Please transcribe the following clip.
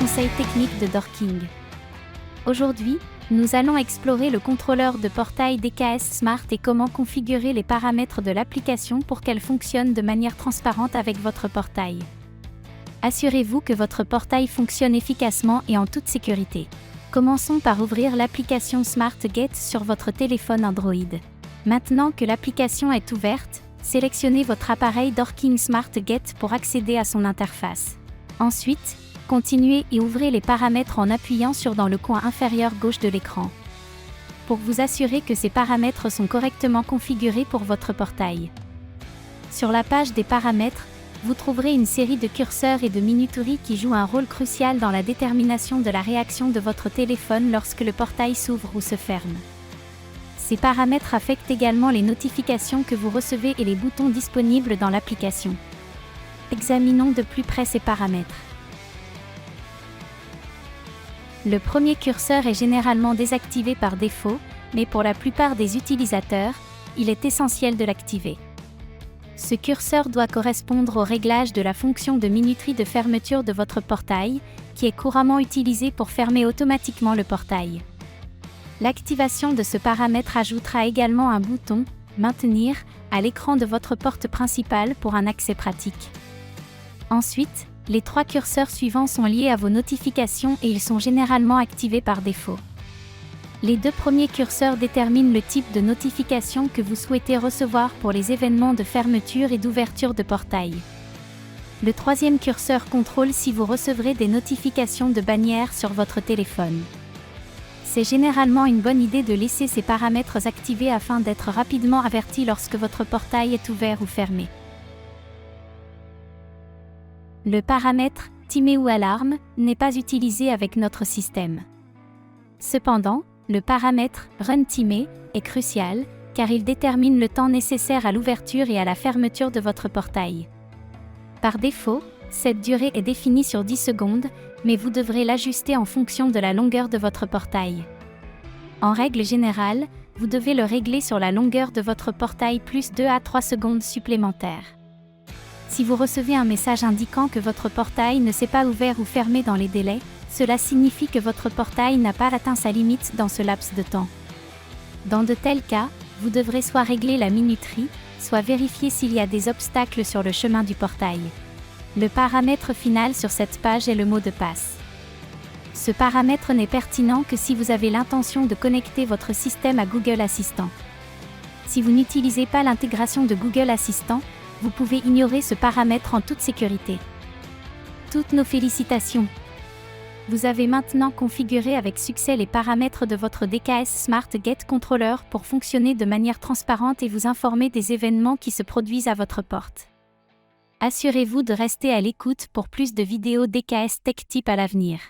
conseils techniques de Dorking. Aujourd'hui, nous allons explorer le contrôleur de portail DKS Smart et comment configurer les paramètres de l'application pour qu'elle fonctionne de manière transparente avec votre portail. Assurez-vous que votre portail fonctionne efficacement et en toute sécurité. Commençons par ouvrir l'application SmartGate sur votre téléphone Android. Maintenant que l'application est ouverte, sélectionnez votre appareil Dorking SmartGate pour accéder à son interface. Ensuite, continuez et ouvrez les paramètres en appuyant dans le coin inférieur gauche de l'écran. Pour vous assurer que ces paramètres sont correctement configurés pour votre portail. Sur la page des paramètres, vous trouverez une série de curseurs et de minuteries qui jouent un rôle crucial dans la détermination de la réaction de votre téléphone lorsque le portail s'ouvre ou se ferme. Ces paramètres affectent également les notifications que vous recevez et les boutons disponibles dans l'application. Examinons de plus près ces paramètres. Le premier curseur est généralement désactivé par défaut, mais pour la plupart des utilisateurs, il est essentiel de l'activer. Ce curseur doit correspondre au réglage de la fonction de minuterie de fermeture de votre portail, qui est couramment utilisée pour fermer automatiquement le portail. L'activation de ce paramètre ajoutera également un bouton « Maintenir » à l'écran de votre porte principale pour un accès pratique. Ensuite, les trois curseurs suivants sont liés à vos notifications et ils sont généralement activés par défaut. Les deux premiers curseurs déterminent le type de notification que vous souhaitez recevoir pour les événements de fermeture et d'ouverture de portail. Le troisième curseur contrôle si vous recevrez des notifications de bannière sur votre téléphone. C'est généralement une bonne idée de laisser ces paramètres activés afin d'être rapidement averti lorsque votre portail est ouvert ou fermé. Le paramètre « Timer ou alarme » n'est pas utilisé avec notre système. Cependant, le paramètre « Run Timer » est crucial, car il détermine le temps nécessaire à l'ouverture et à la fermeture de votre portail. Par défaut, cette durée est définie sur 10 secondes, mais vous devrez l'ajuster en fonction de la longueur de votre portail. En règle générale, vous devez le régler sur la longueur de votre portail plus 2 à 3 secondes supplémentaires. Si vous recevez un message indiquant que votre portail ne s'est pas ouvert ou fermé dans les délais, cela signifie que votre portail n'a pas atteint sa limite dans ce laps de temps. Dans de tels cas, vous devrez soit régler la minuterie, soit vérifier s'il y a des obstacles sur le chemin du portail. Le paramètre final sur cette page est le mot de passe. Ce paramètre n'est pertinent que si vous avez l'intention de connecter votre système à Google Assistant. Si vous n'utilisez pas l'intégration de Google Assistant, vous pouvez ignorer ce paramètre en toute sécurité. Toutes nos félicitations! Vous avez maintenant configuré avec succès les paramètres de votre DKS SmartGate Controller pour fonctionner de manière transparente et vous informer des événements qui se produisent à votre porte. Assurez-vous de rester à l'écoute pour plus de vidéos DKS Tech Tip à l'avenir.